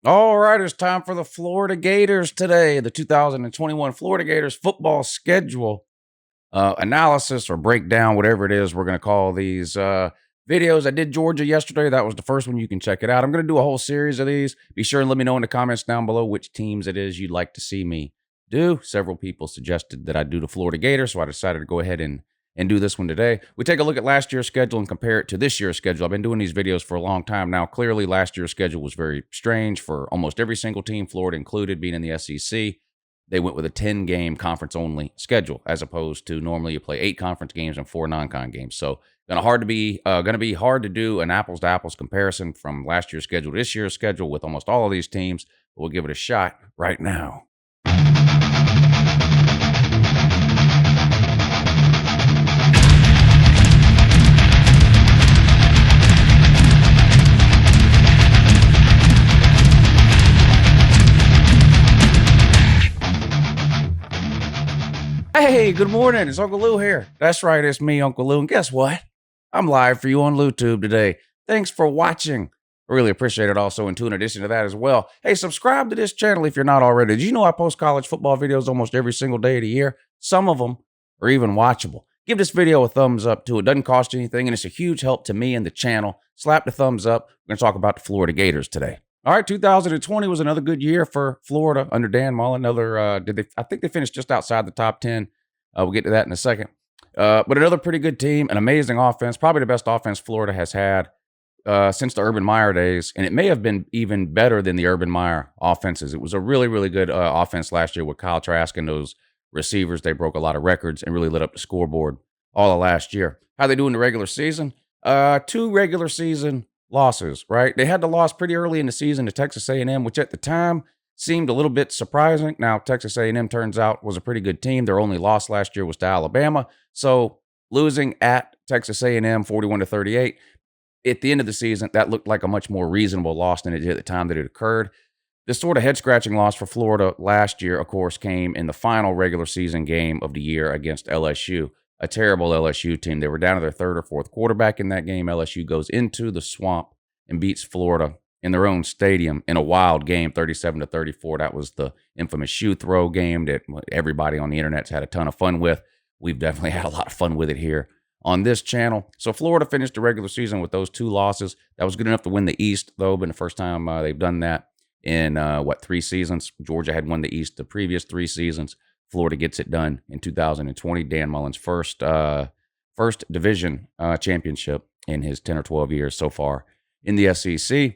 All right, it's time for the Florida Gators today. The 2021 Florida Gators football schedule analysis or breakdown, whatever it is we're going to call these videos. I did Georgia yesterday. That was the first one. You can check it out. I'm going to do a whole series of these. Be sure and let me know in the comments down below which teams it is you'd like to see me do. Several people suggested that I do the Florida Gators, so I decided to go ahead and do this one today. We take a look at last year's schedule and compare it to this year's schedule. I've been doing these videos for a long time now. Clearly, last year's schedule was very strange for almost every single team, Florida included, being in the SEC. They went with a 10-game conference-only schedule, as opposed to normally you play 8 conference games and 4 non-con games. So gonna be hard to do an apples-to-apples comparison from last year's schedule to this year's schedule with almost all of these teams. We'll give it a shot right now. Hey, good morning. It's Uncle Lou here. That's right, it's me, Uncle Lou. And guess what? I'm live for you on LouTube today. Thanks for watching. I really appreciate it also. And in addition to that as well, hey, subscribe to this channel if you're not already. Did you know I post college football videos almost every single day of the year? Some of them are even watchable. Give this video a thumbs up too. It doesn't cost you anything, and it's a huge help to me and the channel. Slap the thumbs up. We're going to talk about the Florida Gators today. All right, 2020 was another good year for Florida under Dan Mullen. I think they finished just outside the top 10. We'll get to that in a second. But another pretty good team, an amazing offense, probably the best offense Florida has had since the Urban Meyer days, and it may have been even better than the Urban Meyer offenses. It was a really, really good offense last year with Kyle Trask and those receivers. They broke a lot of records and really lit up the scoreboard all of last year. How they do in the regular season? 2 regular season losses, right? They had the loss pretty early in the season to Texas A&M, which at the time seemed a little bit surprising. Now, Texas A&M turns out was a pretty good team. Their only loss last year was to Alabama. So losing at Texas A&M 41-38, at the end of the season, that looked like a much more reasonable loss than it did at the time that it occurred. This sort of head-scratching loss for Florida last year, of course, came in the final regular season game of the year against LSU, a terrible LSU team. They were down to their 3rd or 4th quarterback in that game. LSU goes into the swamp and beats Florida in their own stadium in a wild game, 37-34. That was the infamous shoe throw game that everybody on the internet's had a ton of fun with. We've definitely had a lot of fun with it here on this channel. So Florida finished the regular season with those 2 losses. That was good enough to win the East, though, been the first time they've done that in, 3 seasons. Georgia had won the East the previous 3 seasons. Florida gets it done in 2020. Dan Mullen's first division championship in his 10 or 12 years so far in the SEC.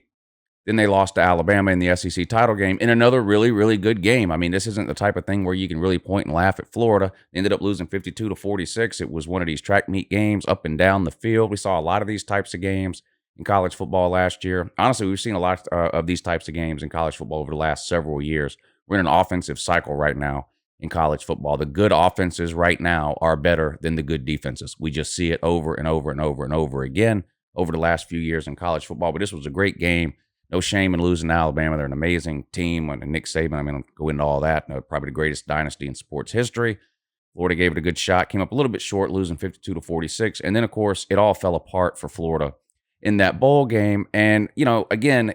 Then they lost to Alabama in the SEC title game in another really, really good game. I mean, this isn't the type of thing where you can really point and laugh at Florida. They ended up losing 52-46. It was one of these track meet games up and down the field. We saw a lot of these types of games in college football last year. Honestly, we've seen a lot of these types of games in college football over the last several years. We're in an offensive cycle right now in college football. The good offenses right now are better than the good defenses. We just see it over and over and over and over again over the last few years in college football. But this was a great game. No shame in losing to Alabama. They're an amazing team. And Nick Saban, I mean, I'll go into all that. Probably the greatest dynasty in sports history. Florida gave it a good shot. Came up a little bit short, losing 52-46. And then, of course, it all fell apart for Florida in that bowl game. And, you know, again,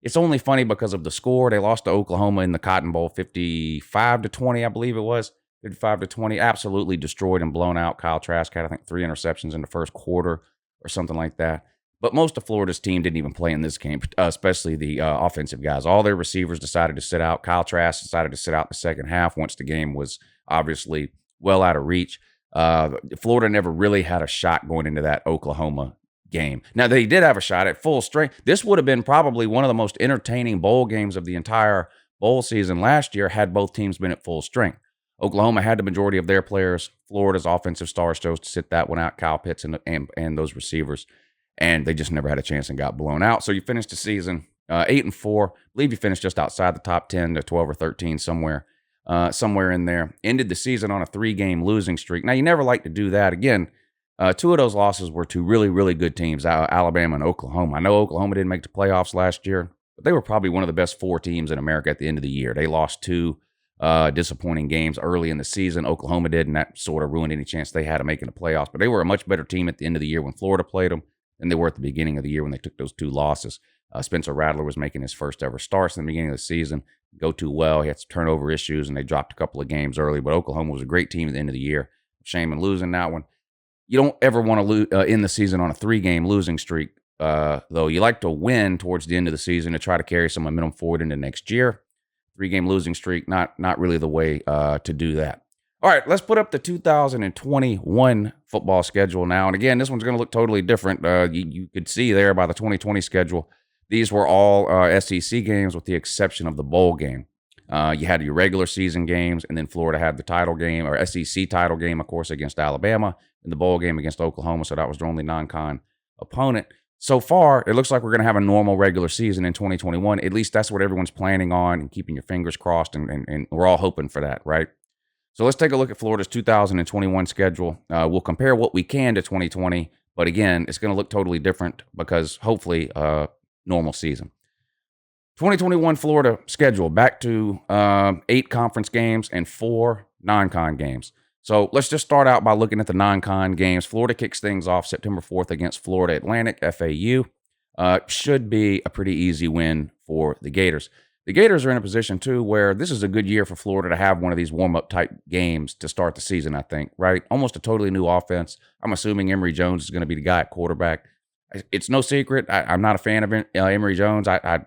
it's only funny because of the score. They lost to Oklahoma in the Cotton Bowl 55-20, I believe it was. 55-20. Absolutely destroyed and blown out. Kyle Trask had, I think, 3 interceptions in the first quarter or something like that. But most of Florida's team didn't even play in this game, especially the offensive guys. All their receivers decided to sit out. Kyle Trask decided to sit out the second half once the game was obviously well out of reach. Florida never really had a shot going into that Oklahoma game. Now, they did have a shot at full strength. This would have been probably one of the most entertaining bowl games of the entire bowl season last year had both teams been at full strength. Oklahoma had the majority of their players. Florida's offensive stars chose to sit that one out, Kyle Pitts and those receivers. And they just never had a chance and got blown out. So you finished the season 8-4. I believe you finished just outside the top 10 to 12 or 13 somewhere in there. Ended the season on a 3-game losing streak. Now, you never like to do that. Again, 2 of those losses were to really, really good teams, Alabama and Oklahoma. I know Oklahoma didn't make the playoffs last year, but they were probably one of the best 4 teams in America at the end of the year. They lost 2 disappointing games early in the season. Oklahoma did, and that sort of ruined any chance they had of making the playoffs. But they were a much better team at the end of the year when Florida played them than they were at the beginning of the year when they took those 2 losses. Spencer Rattler was making his first ever starts in the beginning of the season. Go too well. He had some turnover issues, and they dropped a couple of games early. But Oklahoma was a great team at the end of the year. Shame in losing that one. You don't ever want to end the season on a 3-game losing streak, though. You like to win towards the end of the season to try to carry some momentum forward into next year. 3-game losing streak, not really the way to do that. All right, let's put up the 2021 football schedule now. And again, this one's going to look totally different. You could see there by the 2020 schedule, these were all SEC games with the exception of the bowl game. You had your regular season games, and then Florida had the title game, or SEC title game, of course, against Alabama, and the bowl game against Oklahoma, so that was their only non-con opponent. So far, it looks like we're going to have a normal regular season in 2021. At least that's what everyone's planning on and keeping your fingers crossed, and we're all hoping for that, right? So let's take a look at Florida's 2021 schedule. We'll compare what we can to 2020, but again, it's going to look totally different because hopefully normal season. 2021 Florida schedule, back to 8 conference games and 4 non-con games. So let's just start out by looking at the non-con games. Florida kicks things off September 4th against Florida Atlantic, FAU. Should be a pretty easy win for the Gators. The Gators are in a position, too, where this is a good year for Florida to have one of these warm-up type games to start the season, I think, right? Almost a totally new offense. I'm assuming Emory Jones is going to be the guy at quarterback. It's no secret. I'm not a fan of Emory Jones. I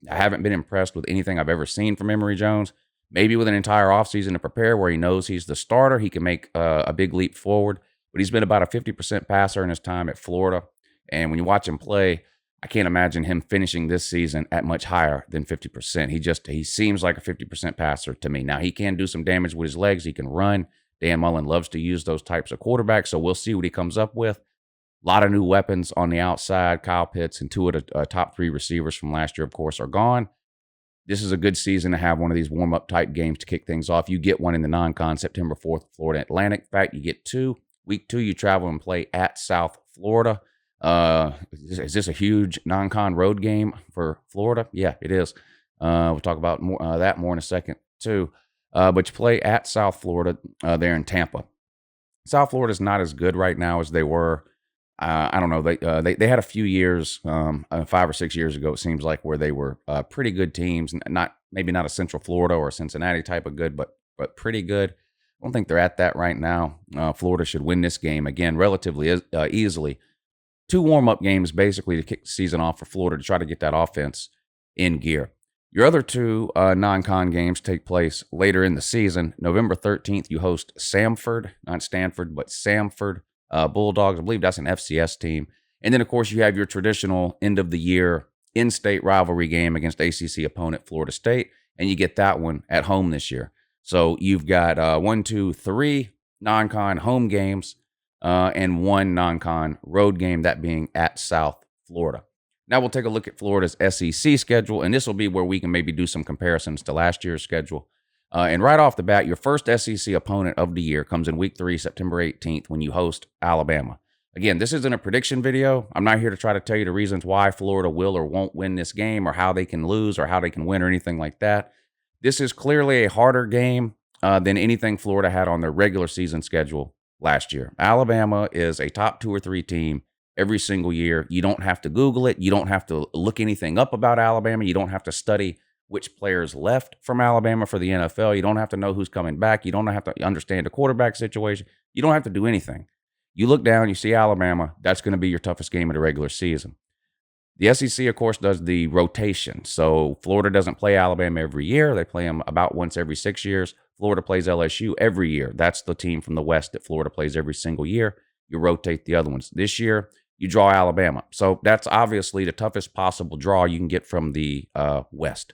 haven't been impressed with anything I've ever seen from Emory Jones. Maybe with an entire offseason to prepare where he knows he's the starter, he can make a big leap forward. But he's been about a 50% passer in his time at Florida. And when you watch him play, I can't imagine him finishing this season at much higher than 50%. He seems like a 50% passer to me. Now, he can do some damage with his legs. He can run. Dan Mullen loves to use those types of quarterbacks, so we'll see what he comes up with. A lot of new weapons on the outside. Kyle Pitts and 2 of the top 3 receivers from last year, of course, are gone. This is a good season to have one of these warm-up type games to kick things off. You get one in the non-con September 4th, Florida Atlantic. In fact, you get 2. Week 2, you travel and play at South Florida. Is this a huge non-con road game for Florida? Yeah, it is. We'll talk about that more in a second, too. But you play at South Florida there in Tampa. South Florida is not as good right now as they were. I don't know. They had a few years, 5 or 6 years ago, it seems like, where they were pretty good teams. Maybe not a Central Florida or a Cincinnati type of good, but pretty good. I don't think they're at that right now. Florida should win this game again relatively easily. 2 warm-up games basically to kick the season off for Florida to try to get that offense in gear. Your other 2 non-con games take place later in the season. November 13th, you host Samford, not Stanford, but Samford Bulldogs. I believe that's an FCS team. And then, of course, you have your traditional end-of-the-year in-state rivalry game against ACC opponent Florida State, and you get that one at home this year. So you've got 3 non-con home games and 1 non-con road game, that being at South Florida. Now we'll take a look at Florida's SEC schedule, and this will be where we can maybe do some comparisons to last year's schedule. And right off the bat, your first SEC opponent of the year comes in week 3, September 18th, when you host Alabama. Again, this isn't a prediction video. I'm not here to try to tell you the reasons why Florida will or won't win this game, or how they can lose, or how they can win, or anything like that. This is clearly a harder game than anything Florida had on their regular season schedule last year. Alabama is a top 2 or 3 team every single year. You don't have to Google it. You don't have to look anything up about Alabama. You don't have to study which players left from Alabama for the NFL. You don't have to know who's coming back. You don't have to understand the quarterback situation. You don't have to do anything. You look down, you see Alabama. That's going to be your toughest game of the regular season. The SEC, of course, does the rotation. So Florida doesn't play Alabama every year. They play them about once every 6 years. Florida plays LSU every year. That's the team from the West that Florida plays every single year. You rotate the other ones. This year, you draw Alabama. So that's obviously the toughest possible draw you can get from the West.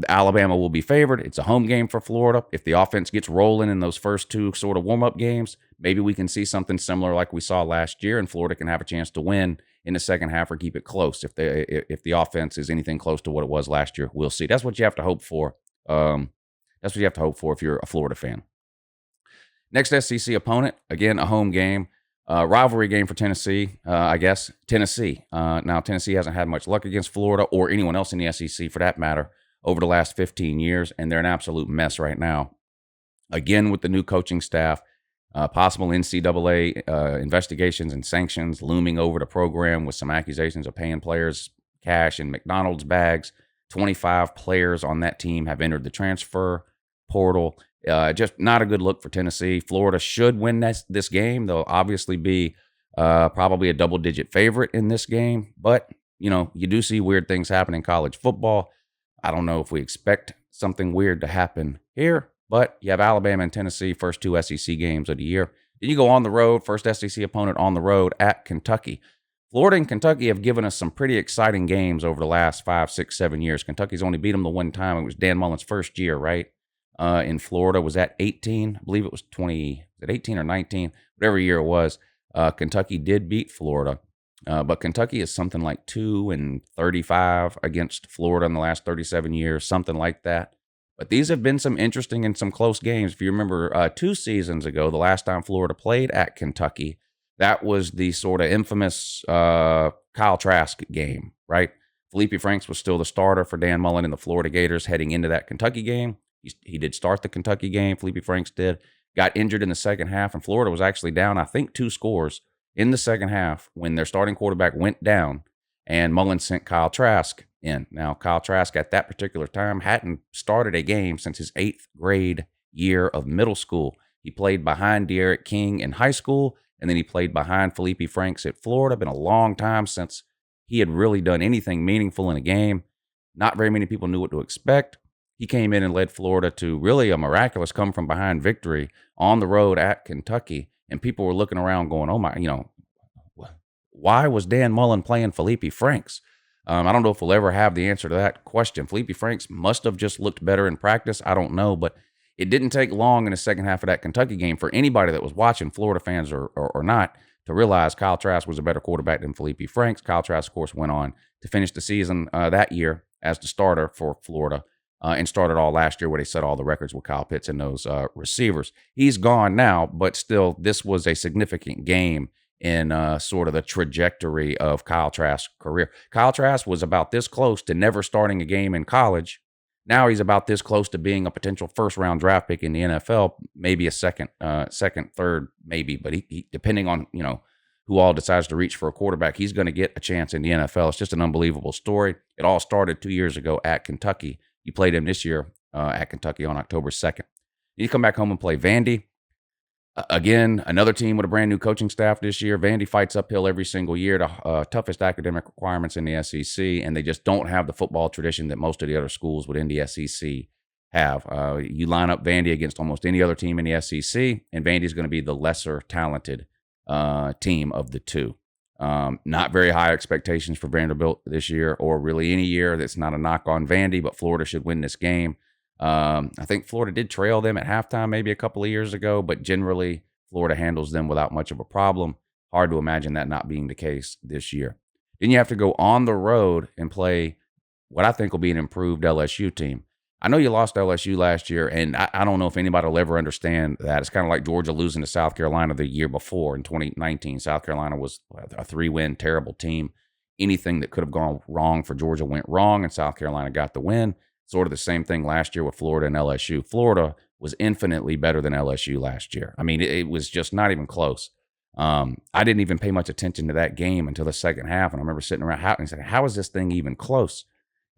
Alabama will be favored. It's a home game for Florida. If the offense gets rolling in those first 2 sort of warm-up games, maybe we can see something similar like we saw last year, and Florida can have a chance to win in the second half or keep it close. If the offense is anything close to what it was last year, we'll see. That's what you have to hope for. That's what you have to hope for if you're a Florida fan. Next SEC opponent, again, a home game. Rivalry game for Tennessee, I guess. Tennessee. Now, Tennessee hasn't had much luck against Florida or anyone else in the SEC for that matter over the last 15 years, and they're an absolute mess right now. Again, with the new coaching staff, possible NCAA investigations and sanctions looming over the program with some accusations of paying players cash in McDonald's bags. 25 players on that team have entered the transfer portal. Just not a good look for Tennessee. Florida should win this game. They'll obviously be probably a double-digit favorite in this game. But, you do see weird things happen in college football. I don't know if we expect something weird to happen here, but you have Alabama and Tennessee, first two SEC games of the year. Then you go on the road, first SEC opponent on the road at Kentucky. Florida and Kentucky have given us some pretty exciting games over the last 5, 6, 7 years. Kentucky's only beat them the one time. It was Dan Mullen's first year, right? In Florida was at 18. I believe it was 18 or 19, whatever year it was. Kentucky did beat Florida. But Kentucky is something like 2-35 against Florida in the last 37 years, something like that. But these have been some interesting and some close games. If you remember 2 seasons ago, the last time Florida played at Kentucky, that was the sort of infamous Kyle Trask game, right? Felipe Franks was still the starter for Dan Mullen and the Florida Gators heading into that Kentucky game. He did start the Kentucky game. Felipe Franks did. Got injured in the second half, and Florida was actually down, I think, 2 scores in the second half when their starting quarterback went down, and Mullen sent Kyle Trask in. Now, Kyle Trask at that particular time hadn't started a game since his 8th grade year of middle school. He played behind De'Aaron King in high school, and then he played behind Felipe Franks at Florida. Been a long time since he had really done anything meaningful in a game. Not very many people knew what to expect. He came in and led Florida to really a miraculous come-from-behind victory on the road at Kentucky. And people were looking around going, oh my, why was Dan Mullen playing Felipe Franks? I don't know if we'll ever have the answer to that question. Felipe Franks must have just looked better in practice. I don't know, but it didn't take long in the second half of that Kentucky game for anybody that was watching, Florida fans or not, to realize Kyle Trask was a better quarterback than Felipe Franks. Kyle Trask, of course, went on to finish the season that year as the starter for Florida. And started all last year where they set all the records with Kyle Pitts and those receivers. He's gone now, but still, this was a significant game in sort of the trajectory of Kyle Trask's career. Kyle Trask was about this close to never starting a game in college. Now he's about this close to being a potential first-round draft pick in the NFL, maybe a second, third, maybe. But he depending on who all decides to reach for a quarterback, he's going to get a chance in the NFL. It's just an unbelievable story. It all started 2 years ago at Kentucky. He played him this year at Kentucky on October 2nd. You come back home and play Vandy. Again, another team with a brand new coaching staff this year. Vandy fights uphill every single year to toughest academic requirements in the SEC, and they just don't have the football tradition that most of the other schools within the SEC have. You line up Vandy against almost any other team in the SEC, and Vandy's going to be the lesser talented team of the two. Not very high expectations for Vanderbilt this year, or really any year. That's not a knock on Vandy, but Florida should win this game. I think Florida did trail them at halftime maybe a couple of years ago, but generally Florida handles them without much of a problem. Hard to imagine that not being the case this year. Then you have to go on the road and play what I think will be an improved LSU team. I know you lost LSU last year, and I don't know if anybody will ever understand that. It's kind of like Georgia losing to South Carolina the year before in 2019. South Carolina was a 3-win, terrible team. Anything that could have gone wrong for Georgia went wrong, and South Carolina got the win. Sort of the same thing last year with Florida and LSU. Florida was infinitely better than LSU last year. I mean, it was just not even close. I didn't even pay much attention to that game until the second half, and I remember sitting around and saying, how is this thing even close?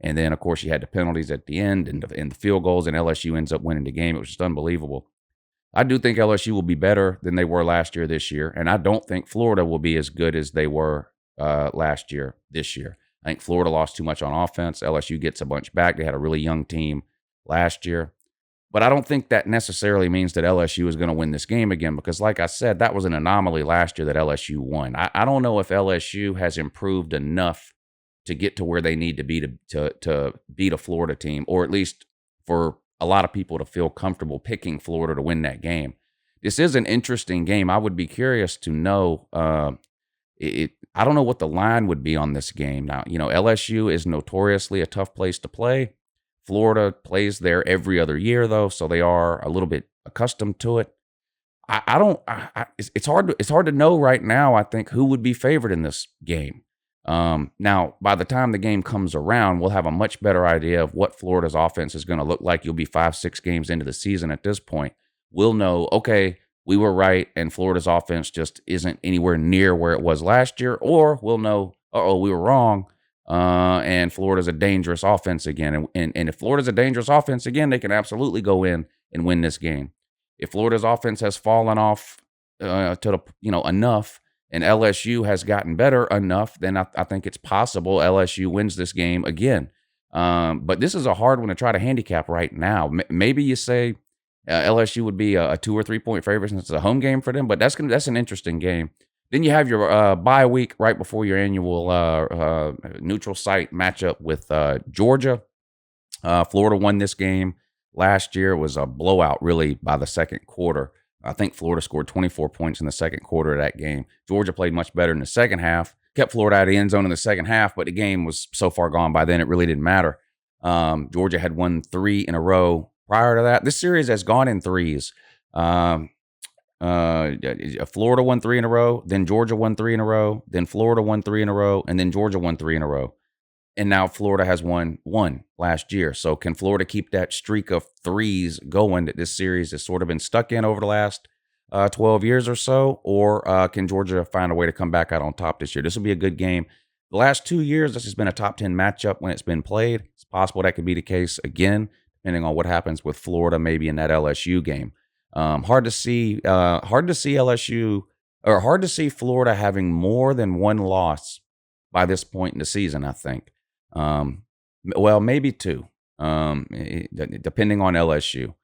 And then, of course, you had the penalties at the end and the field goals, and LSU ends up winning the game. It was just unbelievable. I do think LSU will be better than they were last year this year, and I don't think Florida will be as good as they were last year this year. I think Florida lost too much on offense. LSU gets a bunch back. They had a really young team last year. But I don't think that necessarily means that LSU is going to win this game again because, like I said, that was an anomaly last year that LSU won. I don't know if LSU has improved enough to get to where they need to be to beat a Florida team, or at least for a lot of people to feel comfortable picking Florida to win that game. This is an interesting game. I would be curious to know. I don't know what the line would be on this game. Now, LSU is notoriously a tough place to play. Florida plays there every other year, though, so they are a little bit accustomed to it. It's hard to know right now, I think, who would be favored in this game. Now, by the time the game comes around, we'll have a much better idea of what Florida's offense is going to look like. You'll be 5-6 games into the season at this point. We'll know, okay, we were right, and Florida's offense just isn't anywhere near where it was last year, or we'll know, we were wrong. and Florida's a dangerous offense again. And if Florida's a dangerous offense again, they can absolutely go in and win this game. If Florida's offense has fallen off to the, enough, and LSU has gotten better enough, then I think it's possible LSU wins this game again. But this is a hard one to try to handicap right now. Maybe you say LSU would be a 2 or 3 point favorite since it's a home game for them, but that's an interesting game. Then you have your bye week right before your annual neutral site matchup with Georgia. Florida won this game last year. It was a blowout, really, by the second quarter. I think Florida scored 24 points in the second quarter of that game. Georgia played much better in the second half, kept Florida out of the end zone in the second half, but the game was so far gone by then it really didn't matter. Georgia had won 3 in a row prior to that. This series has gone in threes. Florida won 3 in a row, then Georgia won 3 in a row, then Florida won 3 in a row, and then Georgia won 3 in a row. And now Florida has won 1 last year. So can Florida keep that streak of threes going that this series has sort of been stuck in over the last 12 years or so? Or can Georgia find a way to come back out on top this year? This will be a good game. The last 2 years, this has been a top 10 matchup when it's been played. It's possible that could be the case again, depending on what happens with Florida, maybe in that LSU game. Hard to see LSU, or hard to see Florida having more than 1 loss by this point in the season, I think. Well, maybe 2, depending on LSU.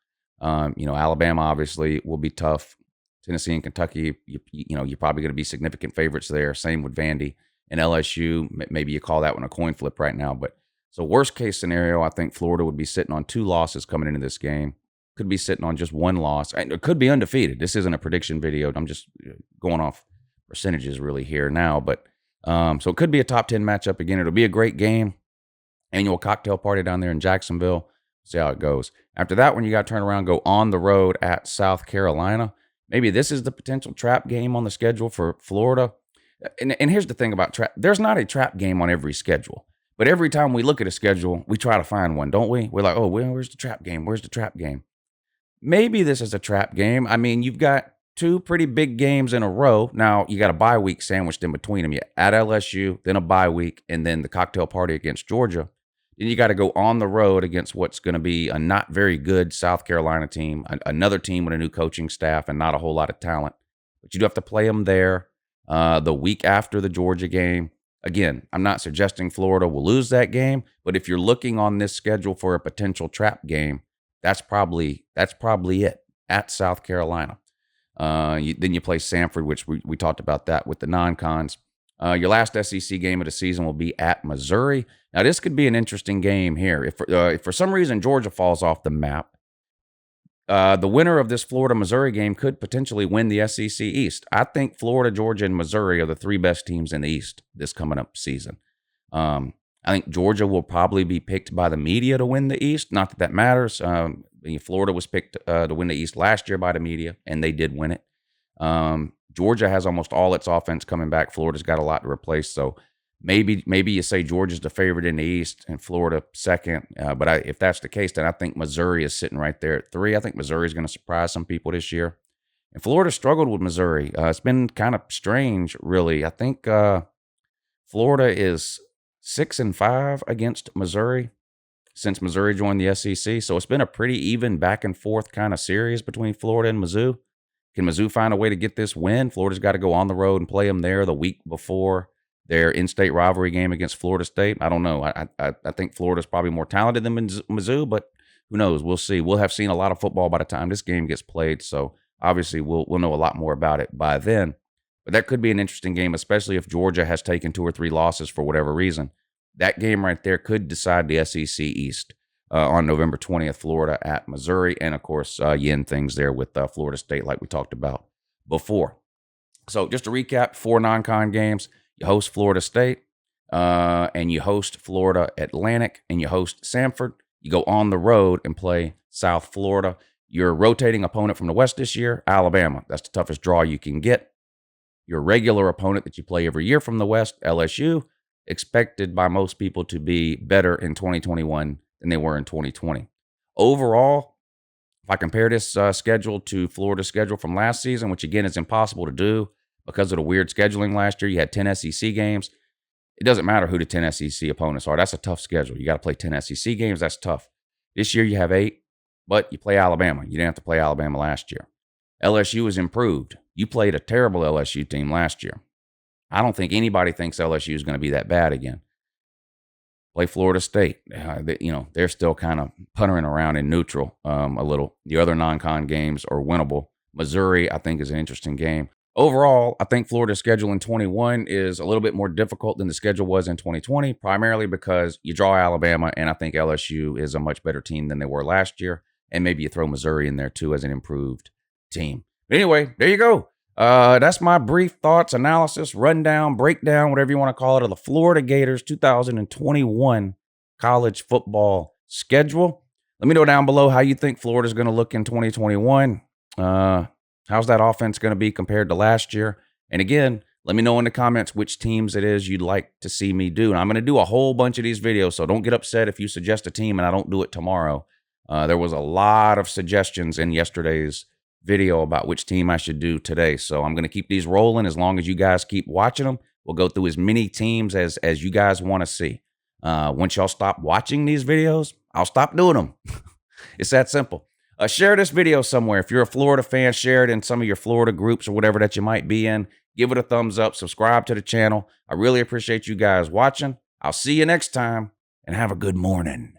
Alabama obviously will be tough. Tennessee and Kentucky, you're probably going to be significant favorites there. Same with Vandy and LSU. Maybe you call that one a coin flip right now. But so worst case scenario, I think Florida would be sitting on 2 losses coming into this game. Could be sitting on just 1 loss. It could be undefeated. This isn't a prediction video. I'm just going off percentages really here now. But so it could be a top 10 matchup again. It'll be a great game. Annual cocktail party down there in Jacksonville. See how it goes. After that one, you got to turn around, go on the road at South Carolina. Maybe this is the potential trap game on the schedule for Florida. And here's the thing about trap. There's not a trap game on every schedule. But every time we look at a schedule, we try to find one, don't we? We're like, oh, well, where's the trap game? Where's the trap game? Maybe this is a trap game. I mean, you've got 2 pretty big games in a row. Now, you got a bye week sandwiched in between them. You at LSU, then a bye week, and then the cocktail party against Georgia. Then you got to go on the road against what's going to be a not very good South Carolina team, another team with a new coaching staff and not a whole lot of talent. But you do have to play them there the week after the Georgia game. Again, I'm not suggesting Florida will lose that game, but if you're looking on this schedule for a potential trap game, that's probably it at South Carolina. Then you play Samford, which we talked about that with the non-cons. Your last SEC game of the season will be at Missouri. Now, this could be an interesting game here. If for some reason Georgia falls off the map, the winner of this Florida-Missouri game could potentially win the SEC East. I think Florida, Georgia, and Missouri are the 3 best teams in the East this coming up season. I think Georgia will probably be picked by the media to win the East. Not that matters. Florida was picked to win the East last year by the media, and they did win it. Georgia has almost all its offense coming back. Florida's got a lot to replace. So maybe you say Georgia's the favorite in the East and Florida second. But if that's the case, then I think Missouri is sitting right there at 3. I think Missouri is going to surprise some people this year. And Florida struggled with Missouri. It's been kind of strange, really. I think Florida is 6-5 against Missouri since Missouri joined the SEC. So it's been a pretty even back and forth kind of series between Florida and Mizzou. Can Mizzou find a way to get this win? Florida's got to go on the road and play them there the week before their in-state rivalry game against Florida State. I don't know. I think Florida's probably more talented than Mizzou, but who knows? We'll see. We'll have seen a lot of football by the time this game gets played, so obviously we'll know a lot more about it by then. But that could be an interesting game, especially if Georgia has taken 2 or 3 losses for whatever reason. That game right there could decide the SEC East. On November 20th, Florida at Missouri. And, of course, you end things there with Florida State like we talked about before. So just to recap, 4 non-con games. You host Florida State, and you host Florida Atlantic, and you host Samford. You go on the road and play South Florida. Your rotating opponent from the West this year, Alabama. That's the toughest draw you can get. Your regular opponent that you play every year from the West, LSU, expected by most people to be better in 2021 than they were in 2020. Overall, if I compare this schedule to Florida's schedule from last season, which again is impossible to do because of the weird scheduling last year, you had 10 SEC games. it doesn't matter who the 10 SEC opponents are. That's a tough schedule. You got to play 10 SEC games. That's tough. This year you have 8, but you play Alabama. You didn't have to play Alabama last year. LSU is improved. You played a terrible LSU team last year. I don't think anybody thinks LSU is going to be that bad again. Play Florida State. They're still kind of puttering around in neutral a little. The other non-con games are winnable. Missouri, I think, is an interesting game. Overall, I think Florida's schedule in 21 is a little bit more difficult than the schedule was in 2020, primarily because you draw Alabama, and I think LSU is a much better team than they were last year. And maybe you throw Missouri in there, too, as an improved team. But anyway, there you go. That's my brief thoughts, analysis, rundown, breakdown, whatever you want to call it, of the Florida Gators 2021 college football schedule. Let me know down below how you think Florida's going to look in 2021. How's that offense going to be compared to last year? And again, let me know in the comments which teams it is you'd like to see me do. And I'm going to do a whole bunch of these videos, so don't get upset if you suggest a team and I don't do it tomorrow. There was a lot of suggestions in yesterday's video about which team I should do today. So I'm going to keep these rolling as long as you guys keep watching them. We'll go through as many teams as you guys want to see. Once y'all stop watching these videos, I'll stop doing them. It's that simple. Share this video somewhere. If you're a Florida fan, share it in some of your Florida groups or whatever that you might be in. Give it a thumbs up. Subscribe to the channel. I really appreciate you guys watching. I'll see you next time, and have a good morning.